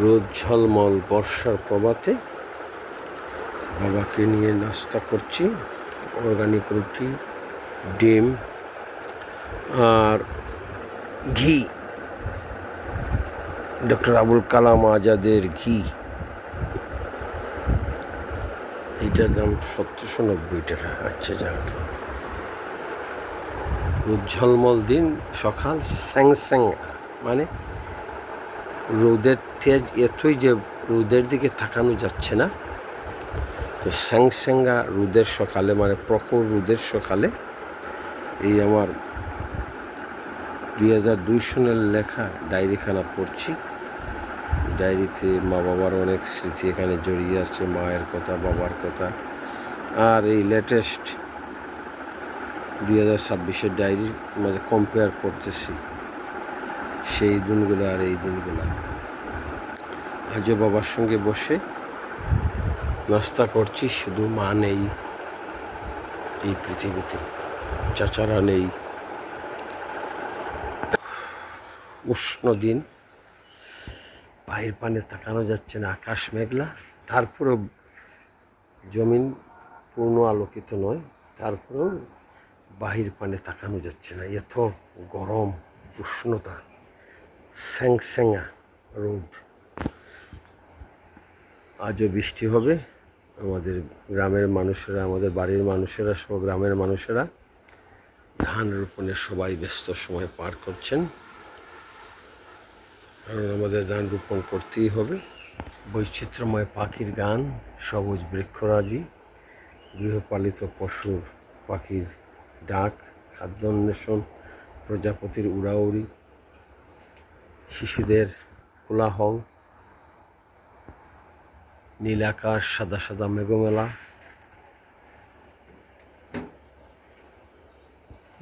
রোদ ঝলমল বর্ষার প্রভাতে বাবাকে নিয়ে নাস্তা করছি। অর্গানিক রুটি, ডিম আর ঘি, ডক্টর আবুল কালাম আজাদের ঘি। এইটার দাম 790 টাকা। আচ্ছা যাক, রোদ ঝলমল দিন, সকাল স্যাং স্যাং, মানে রোদের তেজ এতই যে রোদের দিকে তাকানো যাচ্ছে না। তো স্যাং স্যাঙ্গা রোদের সকালে, মানে প্রখর রোদের সকালে এই আমার 2002 সনের লেখা ডায়েরিখানা পড়ছি। ডায়েরিতে মা বাবার অনেক স্মৃতি এখানে জড়িয়ে আছে, মায়ের কথা, বাবার কথা। আর এই লেটেস্ট 2026-এর ডায়েরির মাঝে কম্পেয়ার করতেছি সেই দিনগুলো আর এই দিনগুলো। আজও বাবার সঙ্গে বসে নাস্তা করছি। শুধু মা নেই এই পৃথিবীতে, চাচারা নেই। উষ্ণ দিন, বাহির পানে তাকানো যাচ্ছে না, আকাশ মেঘলা। তারপরেও জমিন পূর্ণ আলোকিত নয়, তারপরেও বাহির পানে তাকানো যাচ্ছে না। এত গরম, উষ্ণতা, স্যাং স্যাঙা রোদ। আজও বৃষ্টি হবে। আমাদের গ্রামের মানুষেরা, আমাদের বাড়ির মানুষেরা সহ গ্রামের মানুষেরা ধান রোপণের সবাই ব্যস্ত সময় পার করছেন, কারণ আমাদের ধান রোপণ করতেই হবে। বৈচিত্র্যময় পাখির গান, সবুজ বৃক্ষরাজি, গৃহপালিত পশুর পাখির ডাক, খাদ্য অন্বেষণ, প্রজাপতির উড়াউড়ি, শিশুদের কোলাহল, নীল আকাশ, সাদা সাদা মেঘমেলা,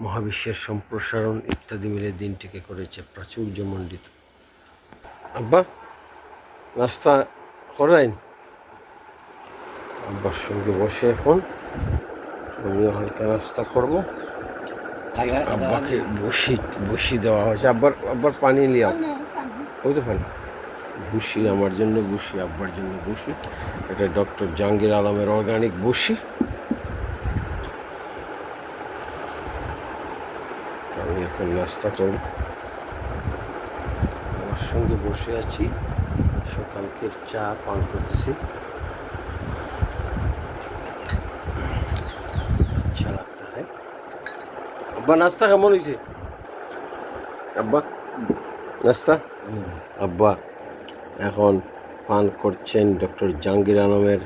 মহাবিশ্বের সম্প্রসারণ ইত্যাদি মিলে দিনটিকে করেছে প্রাচুর্যমণ্ডিত। আব্বা নাস্তা করাইন? আব্বার সঙ্গে বসে এখন আমিও হালকা নাস্তা করবো। আব্বাকে বসি দেওয়া হয়েছে। আব্বার পানি লিয়াও, ওই তো পানি। ভুসি আমার জন্য, ভুসি আব্বার জন্য ভুসি। এটা ডক্টর জাহাঙ্গীর আলমের অর্গানিক ভুসি। আমি এখন নাস্তা করব, আমার সঙ্গে বসে আছি, সকালকের চা পান করতেছি। আচ্ছা লাগতা হ্যাঁ। আব্বা নাস্তা কেমন হয়েছে? আব্বা নাস্তা? আব্বা এখন পান করছেন ডক্টর জাহাঙ্গীর আলমের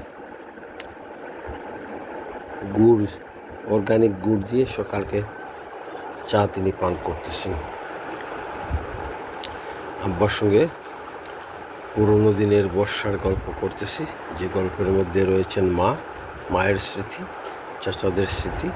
গুড়, অর্গানিক গুড় দিয়ে সকালকে চা তিনি পান করতেছেন। আব্বার সঙ্গে পুরনো দিনের বর্ষার গল্প করতেছি, যে গল্পের মধ্যে রয়েছেন মা, মায়ের স্মৃতি, চাচাদের স্মৃতি।